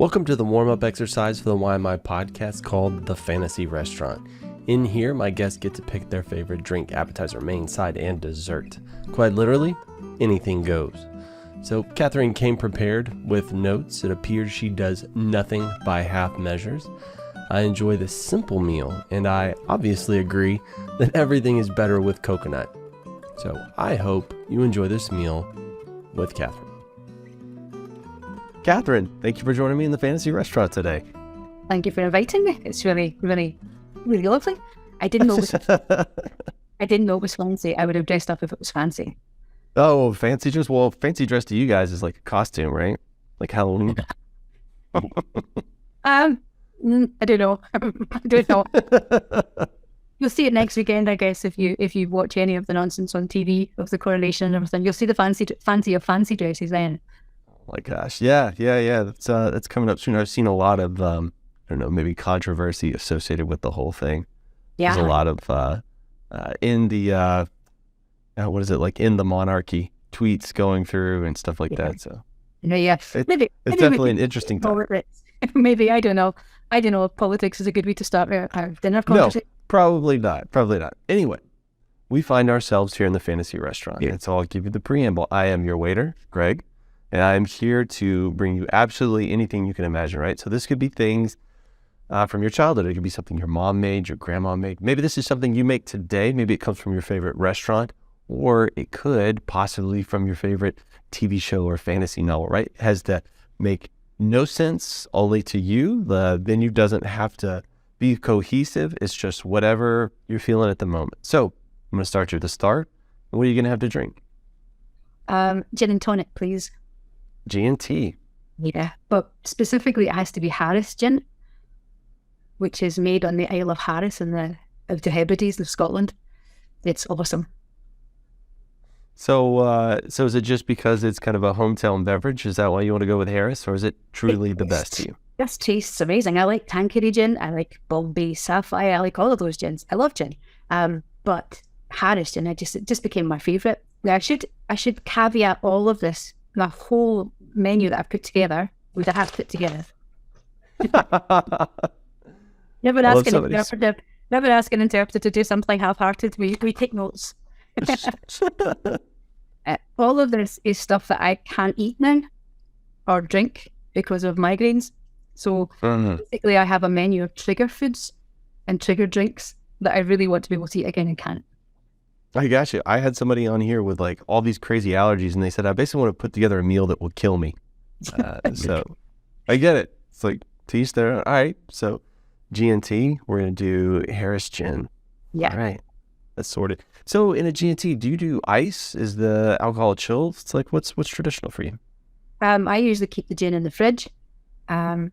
Welcome to the warm-up exercise for the YMI podcast called The Fantasy Restaurant. In here, my guests get to pick their favorite drink, appetizer, main, side, and dessert. Quite literally, anything goes. So Catherine came prepared with notes. It appears she does nothing by half measures. I enjoy this simple meal, and I obviously agree that everything is better with coconut. So I hope you enjoy this meal with Catherine. Catherine, thank you for joining me in the Fantasy Restaurant today. Thank you for inviting me. It's really lovely. I didn't know it was fancy. I would have dressed up if it was fancy. Oh, fancy dress? Well, fancy dress to you guys is like a costume, right? Like Halloween. I don't know. You'll see it next weekend, I guess, if you watch any of the nonsense on TV of the coronation and everything. You'll see the fancy dresses then. Oh my gosh, yeah. That's coming up soon. I've seen a lot of I don't know, maybe controversy associated with the whole thing. Yeah, there's a lot of in the what is it, like in the monarchy tweets going through and stuff like that. So it's definitely an interesting time. Maybe I don't know if politics is a good way to start our dinner conversation. No, probably not. Anyway, we find ourselves here in the Fantasy Restaurant, and so I'll give you the preamble. I am your waiter, Greg, and I am here to bring you absolutely anything you can imagine, right? So this could be things from your childhood. It could be something your mom made, your grandma made. Maybe this is something you make today. Maybe it comes from your favorite restaurant, or it could possibly from your favorite TV show or fantasy novel, right? It has to make no sense only to you. The menu doesn't have to be cohesive. It's just whatever you're feeling at the moment. So I'm going to start you at the start. What are you going to have to drink? Gin and tonic, please. G&T. Yeah, but specifically it has to be Harris gin, which is made on the Isle of Harris in the Hebrides of Scotland. It's awesome. So is it just because it's kind of a hometown beverage? Is that why you want to go with Harris, or is it truly the best to you? This tastes amazing. I like Tanqueray gin. I like Bombay Sapphire. I like all of those gins. I love gin. But Harris gin, it just became my favourite. Now I should caveat all of this. The whole menu that I've put together, would I have put together? Never ask an interpreter to do something half-hearted. We take notes. All of this is stuff that I can't eat now or drink because of migraines. So basically I have a menu of trigger foods and trigger drinks that I really want to be able to eat again and can't. I got you. I had somebody on here with like all these crazy allergies, and they said, I basically want to put together a meal that will kill me. So I get it. It's like, to each their own. All right. So G&T, we're going to do Harris gin. Yeah. All right. That's sorted. So in a G&T, do you do ice? Is the alcohol chilled? It's like, what's traditional for you? I usually keep the gin in the fridge. And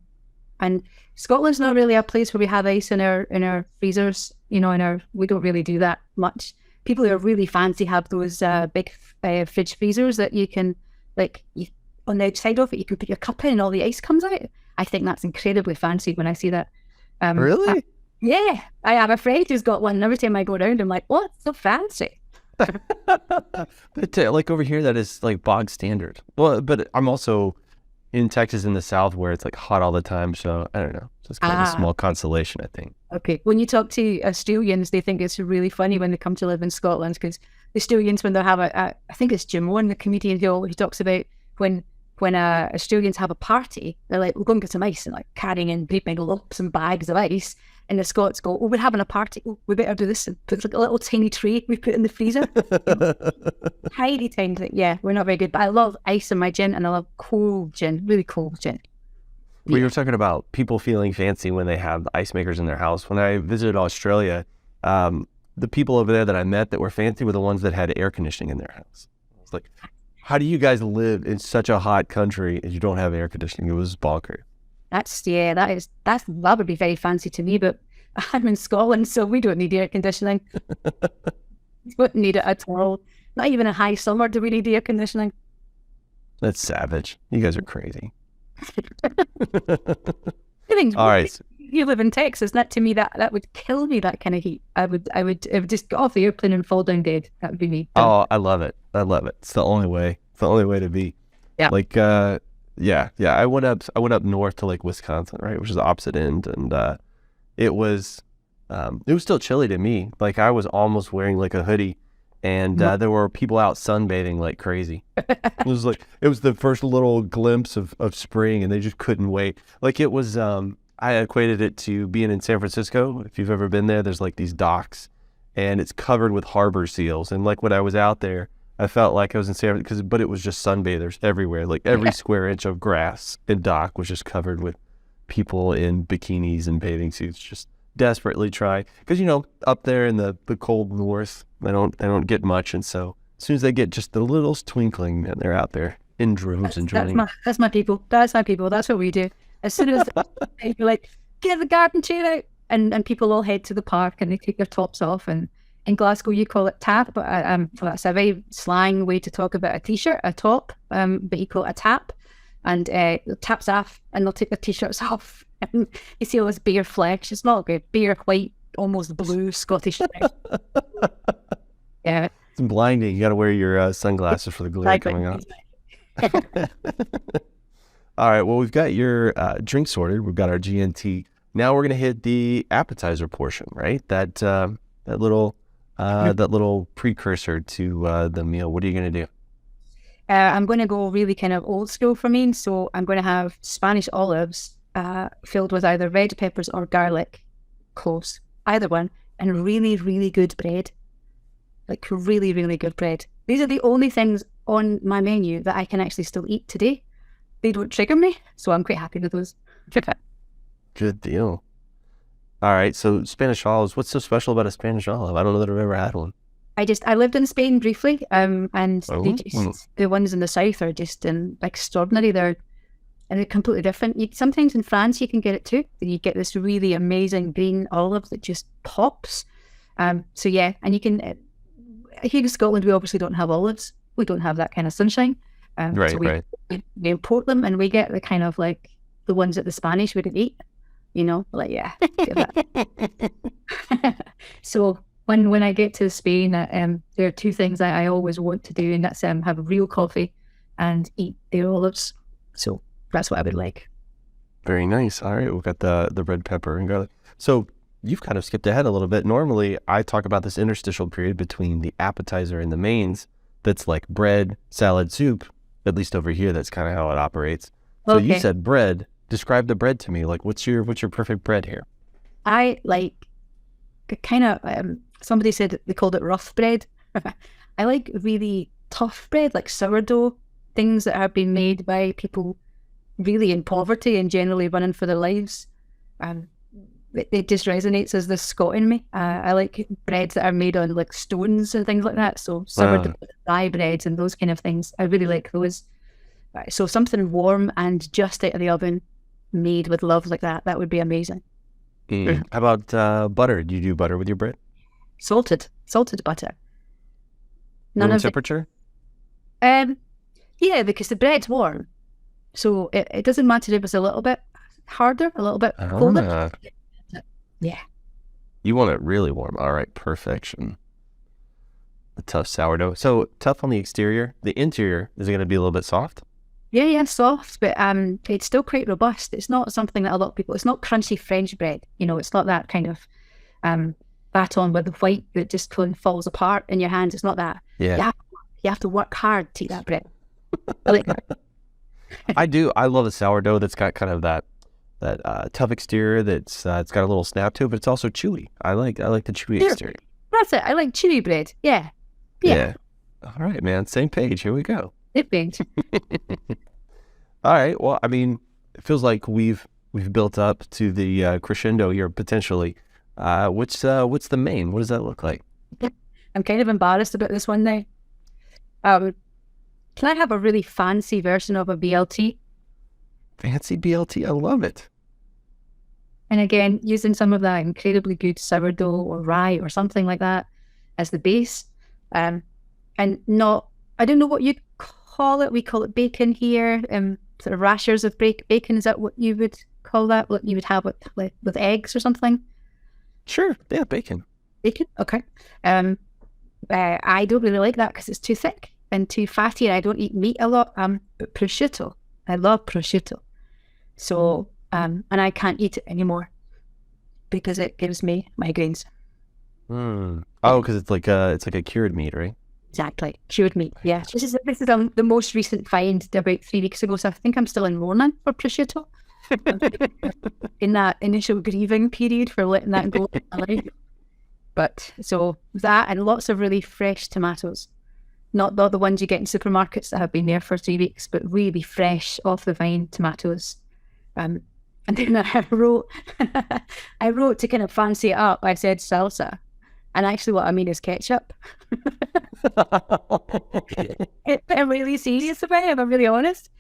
Scotland's not really a place where we have ice in our freezers. We don't really do that much. People who are really fancy have those big fridge freezers that you can, on the outside of it, you can put your cup in and all the ice comes out. I think that's incredibly fancy when I see that. Really? Yeah. I have a friend who's got one, and every time I go around, I'm like, what? So fancy. But like over here, that is like bog standard. Well, but I'm also in Texas in the South where it's like hot all the time. So I don't know. So it's kind of a small consolation, I think. Okay. When you talk to Australians, they think it's really funny when they come to live in Scotland, because the Australians, when they have I think it's Jim Owen, the comedian, he talks about when Australians have a party, they're like, we're going to get some ice, and like carrying in great big lumps and bags of ice. And the Scots go, we're having a party. Oh, we better do this. And put like a little tiny tray we put in the freezer. Tiny thing. Yeah, we're not very good. But I love ice in my gin, and I love cold gin, really cold gin. We were talking about people feeling fancy when they have ice makers in their house. When I visited Australia, the people over there that I met that were fancy were the ones that had air conditioning in their house. It's like, how do you guys live in such a hot country if you don't have air conditioning? It was bonkers. That would be very fancy to me, but I'm in Scotland, so we don't need air conditioning. We wouldn't need it at all. Not even in high summer do we need air conditioning. That's savage. You guys are crazy. All right. You live in Texas. That to me, that would kill me. That kind of heat. I would just get off the airplane and fall down dead. That would be me. Oh, I love it. It's the only way. It's the only way to be. Yeah. Like Yeah, yeah. I went up north to like Wisconsin, right, which is the opposite end, and it was still chilly to me. Like I was almost wearing like a hoodie, and there were people out sunbathing like crazy. It was the first little glimpse of spring, and they just couldn't wait. Like it was. I equated it to being in San Francisco. If you've ever been there, there's like these docks, and it's covered with harbor seals. And like when I was out there, I felt like I was in San Francisco, but it was just sunbathers everywhere. Like every square inch of grass and dock was just covered with people in bikinis and bathing suits, just desperately trying. Because up there in the cold north, they don't get much, and so as soon as they get just the littlest twinkling, man, they're out there in droves enjoying. That's my people. That's my people. That's what we do. As soon as you're like, get the garden chair out, and people all head to the park and they take their tops off. And in Glasgow, you call it tap, but that's a very slang way to talk about a t-shirt, a top, but you call it a tap. And the tap's off, and they'll take their t-shirts off. And you see all this bare flesh. It's not good. Bare, white, almost blue Scottish. Yeah. It's blinding. You got to wear your sunglasses for the glare coming out. All right, well, we've got your drinks ordered. We've got our GNT. Now we're going to hit the appetizer portion, right? That little precursor to the meal. What are you going to do? I'm going to go really kind of old school for me. So I'm going to have Spanish olives filled with either red peppers or garlic cloves, either one, and really, really good bread. Like really, really good bread. These are the only things on my menu that I can actually still eat today. They don't trigger me, so I'm quite happy with those. Good deal. All right, so Spanish olives. What's so special about a Spanish olive? I don't know that I've ever had one. I lived in Spain briefly, and the ones in the south are just extraordinary. They're completely different. Sometimes in France you can get it too. You get this really amazing green olive that just pops. So yeah, and you can. Here in Scotland, we obviously don't have olives. We don't have that kind of sunshine. Right. We import them, and we get the kind of like the ones that the Spanish wouldn't eat. Yeah. So when I get to Spain, there are two things that I always want to do, and that's have real coffee and eat their olives. So that's what I would like. Very nice. All right, we've got the red pepper and garlic. So you've kind of skipped ahead a little bit. Normally, I talk about this interstitial period between the appetizer and the mains. That's like bread, salad, soup. At least over here, that's kind of how it operates. So okay. You said bread. Describe the bread to me. Like, what's your perfect bread here? I like kind of. Somebody said they called it rough bread. I like really tough bread, like sourdough, things that have been made by people really in poverty and generally running for their lives. It just resonates as the Scot in me. I like breads that are made on like stones and things like that. So sourdough, rye breads and those kind of things. I really like those. So something warm and just out of the oven, made with love like that. That would be amazing. How about butter? Do you do butter with your bread? Salted butter. Room temperature? Yeah, because the bread's warm. So it doesn't matter if it's a little bit harder, a little bit colder. Yeah. You want it really warm. All right, perfection. The tough sourdough. So tough on the exterior. The interior, is it going to be a little bit soft? Yeah, soft, but it's still quite robust. It's not something that a lot of people, it's not crunchy French bread. It's not that kind of baton with the white that just falls apart in your hands. It's not that. Yeah. You have to work hard to eat that bread. I like that. I do. I love the sourdough that's got kind of that tough exterior that's it's got a little snap to it, but it's also chewy. I like the chewy exterior. That's it. I like chewy bread. Yeah. All right, man. Same page. Here we go. It page. All right. Well, I mean, it feels like we've built up to the crescendo here potentially. What's the main? What does that look like? I'm kind of embarrassed about this one now. Can I have a really fancy version of a BLT? Fancy BLT, I love it. And again, using some of that incredibly good sourdough or rye or something like that as the base. And not, I don't know what you'd call it. We call it bacon here. Sort of rashers of bacon. Is that what you would call that? What you would have with eggs or something? Sure. Yeah, bacon. Bacon? Okay. I don't really like that because it's too thick and too fatty, and I don't eat meat a lot. But prosciutto, I love prosciutto. So, and I can't eat it anymore because it gives me migraines. Oh, because it's like a cured meat, right? Exactly. Cured meat. Yeah. This is the most recent find about 3 weeks ago. So I think I'm still in mourning for prosciutto. In that initial grieving period for letting that go in my life. But so that and lots of really fresh tomatoes. Not the ones you get in supermarkets that have been there for 3 weeks, but really fresh off the vine tomatoes. And then I wrote to kind of fancy it up, I said salsa. And actually what I mean is ketchup. I'm really serious about it, if I'm really honest.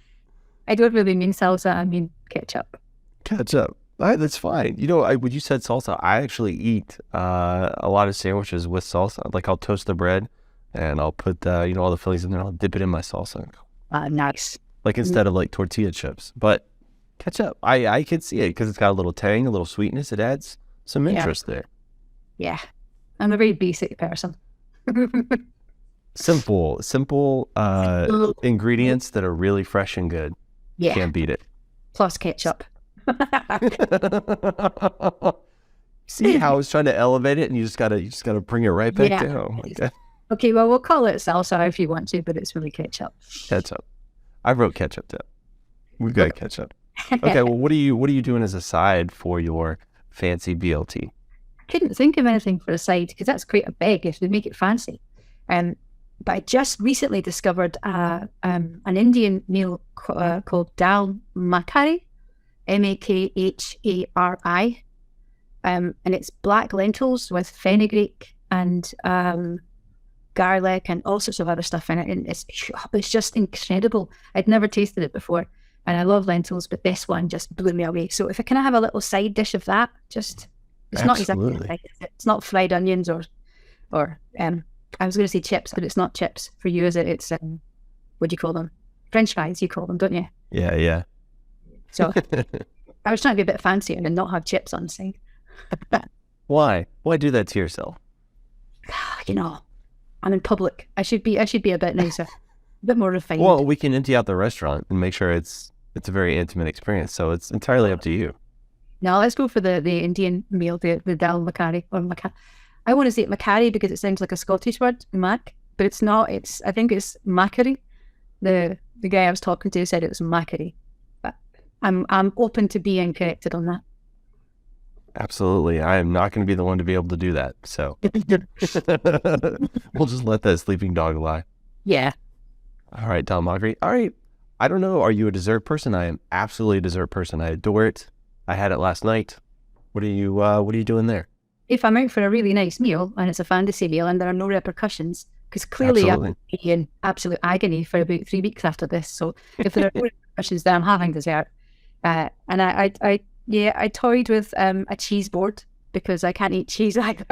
I don't really mean salsa, I mean ketchup. Ketchup. That's fine. When you said salsa, I actually eat a lot of sandwiches with salsa. Like I'll toast the bread and I'll put all the fillings in there. I'll dip it in my salsa. Nice. Like instead of like tortilla chips. But ketchup, I can see it because it's got a little tang, a little sweetness. It adds some interest there. Yeah. I'm a very basic person. Simple ingredients that are really fresh and good. Yeah. Can't beat it. Plus ketchup. See how I was trying to elevate it, and you just gotta bring it right back down. Okay, well we'll call it salsa if you want to, but it's really ketchup. Ketchup. I wrote ketchup down. We've got ketchup. Okay, well what are you doing as a side for your fancy BLT? Couldn't think of anything for a side because that's quite a big if they make it fancy. But I just recently discovered an Indian meal called dal makhari, Makhari, and it's black lentils with fenugreek and garlic and all sorts of other stuff in it, and it's just incredible. I'd never tasted it before, and I love lentils, but this one just blew me away. So if I can have a little side dish of that, it's not exactly, it's not fried onions or I was going to say chips, but it's not chips for you, is it? It's what do you call them? French fries, you call them, don't you? Yeah. So I was trying to be a bit fancier and not have chips on the side. Why do that to yourself? I'm in public. I should be a bit nicer, a bit more refined. Well, we can empty out the restaurant and make sure it's a very intimate experience. So it's entirely up to you. No, let's go for the Indian meal, the dal makhari or makhari. I want to say it makhari because it sounds like a Scottish word, mac, but it's not. I think it's makhari. The guy I was talking to said it was makhari, but I'm open to being corrected on that. Absolutely, I am not going to be the one to be able to do that. So we'll just let that sleeping dog lie. Yeah. All right, Dal Makhari. All right. I don't know. Are you a dessert person? I am absolutely a dessert person. I adore it. I had it last night. What are you doing there? If I'm out for a really nice meal and it's a fantasy meal and there are no repercussions, because clearly I'm in absolute agony for about 3 weeks after this. So if there are no repercussions, then I'm having dessert. And I toyed with a cheese board because I can't eat cheese either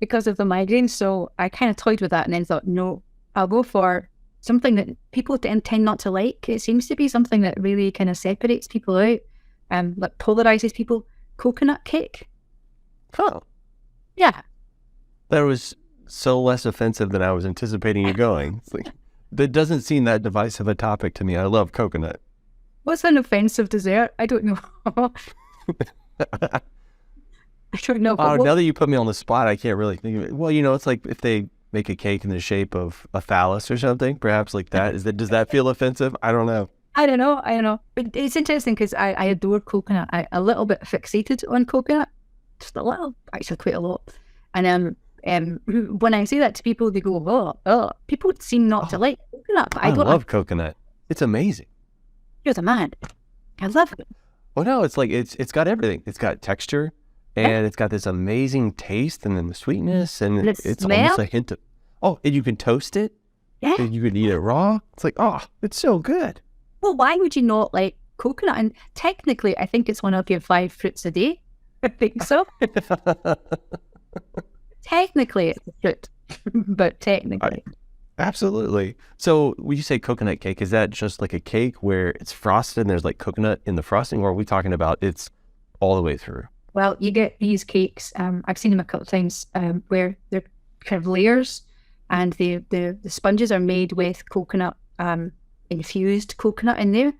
because of the migraine. So I kind of toyed with that and then thought, no, I'll go for something that people tend not to like. It seems to be something that really kind of separates people out, like polarizes people. Coconut cake. Oh. Yeah. That was so less offensive than I was anticipating you going. It's like, that doesn't seem that divisive a topic to me. I love coconut. What's an offensive dessert? I don't know. I don't know. Oh, now that you put me on the spot, I can't really think of it. Well, it's like if they make a cake in the shape of a phallus or something, perhaps like that. Does that feel offensive? I don't know. I don't know. But it's interesting because I adore coconut. I'm a little bit fixated on coconut. Just a little, actually quite a lot. And when I say that to people, they go, oh. People seem not to like coconut. But I love coconut. It's amazing. You're the man. I love it. Well, no, it's like it's got everything. It's got texture, and it's got this amazing taste, and then the sweetness, and it's almost a hint of. Oh, and you can toast it. Yeah. And you can eat it raw. It's like, it's so good. Well, why would you not like coconut? And technically, I think it's one of your 5 fruits a day. I think so. Technically, it's a fruit, but technically. Absolutely. So when you say coconut cake, is that just like a cake where it's frosted and there's like coconut in the frosting, or are we talking about it's all the way through? Well, you get these cakes. I've seen them a couple of times where they're kind of layers, and the sponges are made with coconut, infused coconut in there.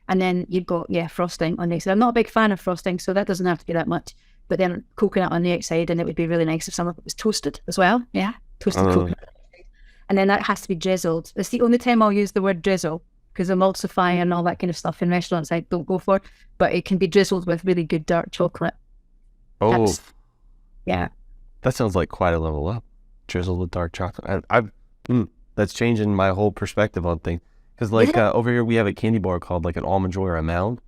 And then you've got, frosting on the outside. I'm not a big fan of frosting, so that doesn't have to be that much. But then coconut on the outside, and it would be really nice if some of it was toasted as well. Yeah, toasted coconut. And then that has to be drizzled. That's the only time I'll use the word drizzle, because emulsify and all that kind of stuff in restaurants I don't go for. But it can be drizzled with really good dark chocolate. Oh, yeah. That sounds like quite a level up. Drizzled with dark chocolate. That's changing my whole perspective on things. Because over here we have a candy bar called like an almond joy or a mound,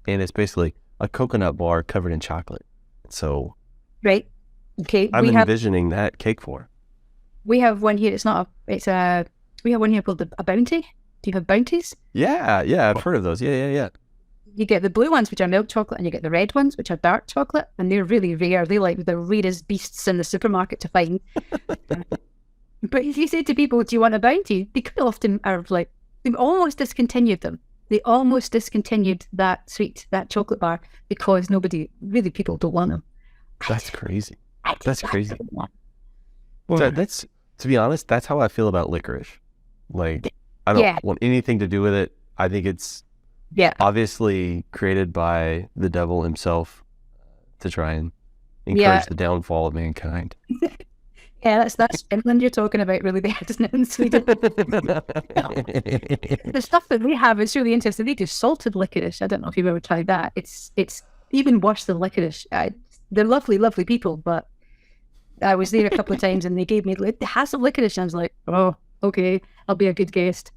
and it's basically a coconut bar covered in chocolate. So, right, okay. I'm envisioning that cake for. We have one here. We have one here called a bounty. Do you have bounties? Yeah, I've heard of those. Yeah. You get the blue ones, which are milk chocolate, and you get the red ones, which are dark chocolate, and they're really rare. They're like the rarest beasts in the supermarket to find. But if you say to people, "Do you want a bounty?" they quite often are like, they've almost discontinued them. They almost discontinued that chocolate bar because people don't want them. That's crazy. That's crazy. So to be honest, that's how I feel about licorice. Like, I don't want anything to do with it. I think it's obviously created by the devil himself to try and encourage the downfall of mankind. Yeah, that's Finland you're talking about, really bad, isn't it, in Sweden? The stuff that they have is really interesting. They do salted licorice. I don't know if you've ever tried that. It's even worse than licorice. They're lovely, lovely people, but I was there a couple of times and they gave me the hassle licorice, and I was like, oh, okay, I'll be a good guest.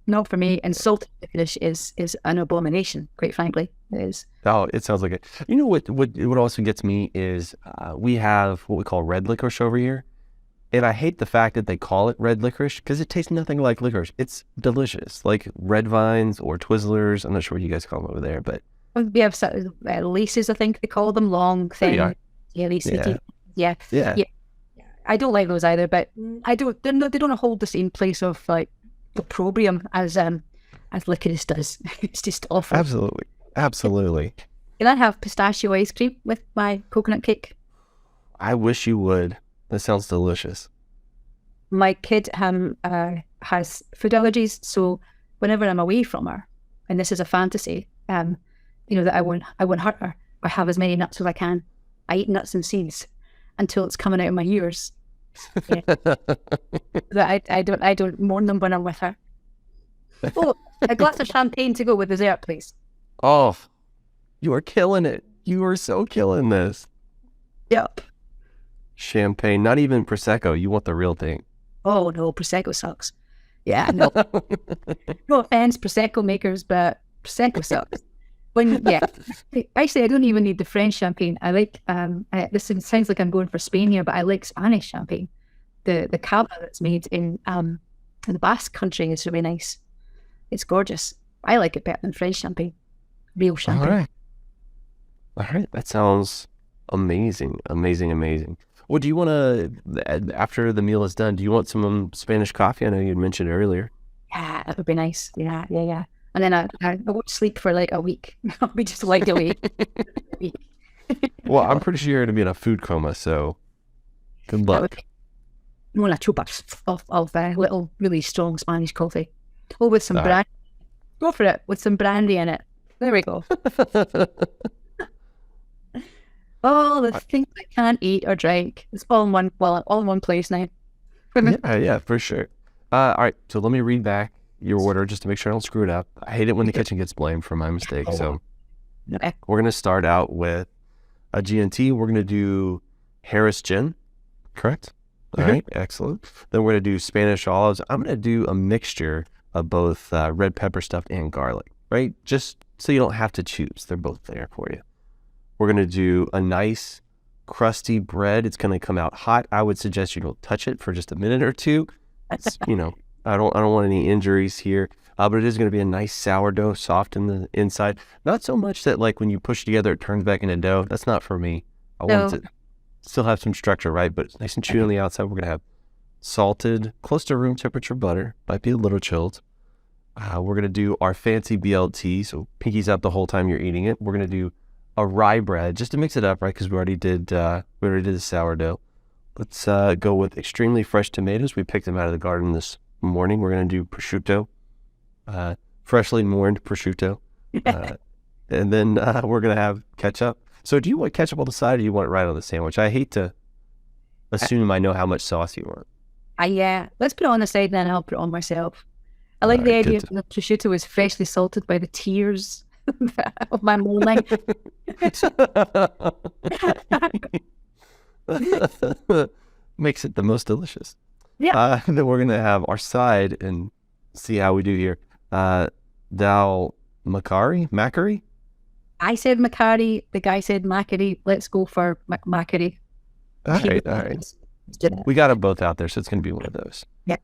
Not for me. And salted licorice is an abomination, quite frankly. It is. Oh, it sounds like it. You know what also gets me is we have what we call red licorice over here. And I hate the fact that they call it red licorice because it tastes nothing like licorice. It's delicious. Like red vines or Twizzlers. I'm not sure what you guys call them over there, but we have laces, I think they call them, long, thin. Yeah, laces. Yeah. I don't like those either, but they don't hold the same place of like opprobrium as licorice does. It's just awful. Absolutely. Can I have pistachio ice cream with my coconut cake? I wish you would. That sounds delicious. My kid has food allergies, so whenever I'm away from her, and this is a fantasy, that I won't hurt her or have as many nuts as I can. I eat nuts and seeds until it's coming out of my ears. Yeah. I don't mourn them when I'm with her. Oh, a glass of champagne to go with dessert, please. Oh, you are killing it. You are so killing this. Yep. Champagne, not even Prosecco. You want the real thing. Oh, no, Prosecco sucks. Yeah, no. No offense, Prosecco makers, but Prosecco sucks. Actually, I don't even need the French champagne. I like, this sounds like I'm going for Spain here, but I like Spanish champagne. The cava that's made in the Basque country is really nice. It's gorgeous. I like it better than French champagne. Real champagne. All right. That sounds amazing. Well, do you want to, after the meal is done, do you want some Spanish coffee? I know you mentioned earlier. Yeah, that would be nice. Yeah. And then I won't sleep for like a week. I'll be just wide awake. Well, I'm pretty sure you're going to be in a food coma, so good luck. Una chupas of little, really strong Spanish coffee. Oh, with some brandy. Go for it, with some brandy in it. There we go. All the things I can't eat or drink. It's all in one place now. Yeah, for sure. All right, so let me read back your order just to make sure I don't screw it up. I hate it when the kitchen gets blamed for my mistake. So we're going to start out with a G&T. We're going to do Harris Gin, correct? All right, excellent. Then we're going to do Spanish olives. I'm going to do a mixture of both red pepper stuffed and garlic, right? Just so you don't have to choose. They're both there for you. We're going to do a nice crusty bread. It's going to come out hot. I would suggest you don't touch it for just a minute or two. It's, I don't want any injuries here. But it is going to be a nice sourdough, soft in the inside. Not so much that like when you push together, it turns back into dough. That's not for me. I want it to still have some structure, right? But it's nice and chewy on the outside. We're going to have salted, close to room temperature butter. Might be a little chilled. We're going to do our fancy BLT. So pinkies up the whole time you're eating it. We're going to do a rye bread just to mix it up, right? Because we already did the sourdough. Let's go with extremely fresh tomatoes. We picked them out of the garden this morning. We're going to do prosciutto, freshly mourned prosciutto. And then we're going to have ketchup. So do you want ketchup on the side or do you want it right on the sandwich? I hate to assume I know how much sauce you want. Let's put it on the side and then I'll put it on myself. I like the idea that the prosciutto is freshly salted by the tears of my morning. Makes it the most delicious. Yeah. Then we're going to have our side and see how we do here. Dal Macari? I said Macari, the guy said Macari. Let's go for Macari. All right. We got them both out there, so it's going to be one of those. Yeah.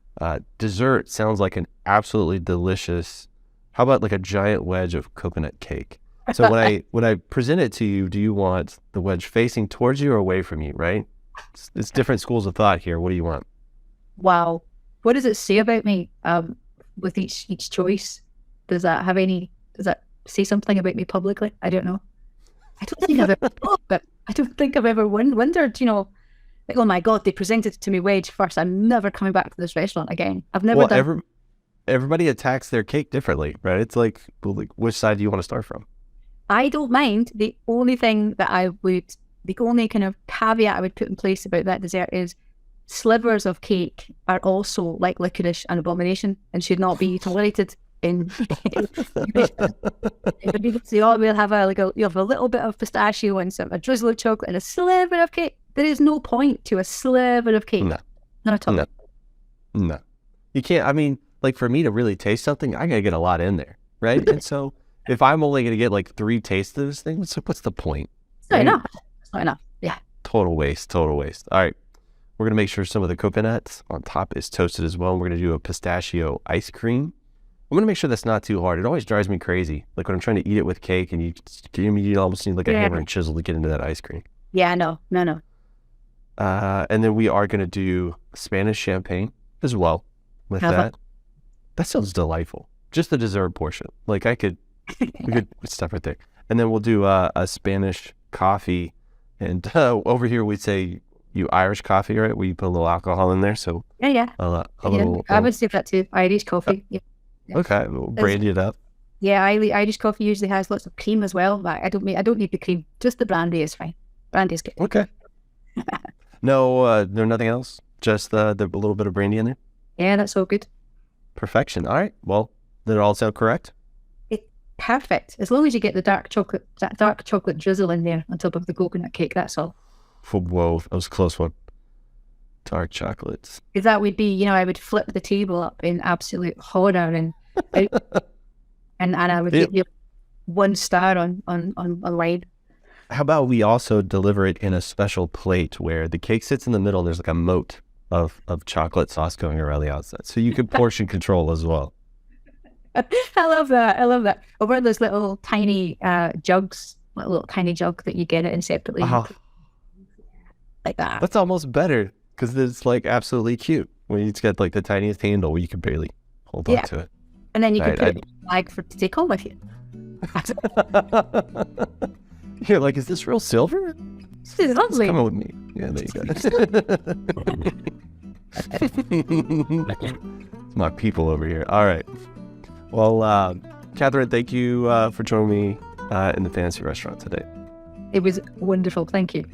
Dessert sounds like an absolutely delicious. How about like a giant wedge of coconut cake? So when I present it to you, do you want the wedge facing towards you or away from you? Right? It's different schools of thought here. What do you want? Wow. What does it say about me? With each choice, does that say something about me publicly? I don't know. I don't think I've ever wondered, like, oh my God, they presented it to me wedge first. I'm never coming back to this restaurant again. I've never done. Everybody attacks their cake differently, right? It's like, which side do you want to start from? I don't mind. The only kind of caveat I would put in place about that dessert is slivers of cake are also like licorice and abomination and should not be tolerated in. We'll have you have a little bit of pistachio and a drizzle of chocolate and a sliver of cake. There is no point to a sliver of cake. No. Not at all. No. You can't. I mean, like for me to really taste something, I gotta get a lot in there, right? And so if I'm only gonna get like 3 tastes of this thing, what's the point? It's not enough. It's not enough. Yeah. Total waste. All right. We're going to make sure some of the coconuts on top is toasted as well. And we're going to do a pistachio ice cream. I'm going to make sure that's not too hard. It always drives me crazy. Like when I'm trying to eat it with cake and you almost need like a hammer and chisel to get into that ice cream. Yeah, no. And then we are going to do Spanish champagne as well with that. That sounds delightful. Just the dessert portion. Like we could stuff right there. And then we'll do a Spanish coffee. And over here we'd say you Irish coffee, right? Where you put a little alcohol in there. So yeah. I would say that too. Irish coffee. Yeah. Okay, we'll brandy it up. Yeah, Irish coffee usually has lots of cream as well. But I don't need the cream. Just the brandy is fine. Brandy is good. Okay. No, nothing else. Just the little bit of brandy in there. Yeah, that's all good. Perfection. All right. Well, did it all sound correct? Perfect. As long as you get the dark chocolate drizzle in there on top of the coconut cake, that's all. Whoa, that was a close one. Dark chocolates. Because that would be, I would flip the table up in absolute horror and I would give you 1 star on wine. How about we also deliver it in a special plate where the cake sits in the middle and there's like a moat of chocolate sauce going around the outside. So you can portion control as well. I love that. Or one of those little tiny jugs, little tiny jug that you get it in separately. Like that. That's almost better because it's like absolutely cute when you just get like the tiniest handle where you can barely hold on to it. And then you can put it in a bag to take home with you. You're like, is this real silver? This is lovely. Come with me. Yeah, there you go. It's my people over here. All right. Well, Catherine, thank you for joining me in the fantasy restaurant today. It was wonderful. Thank you.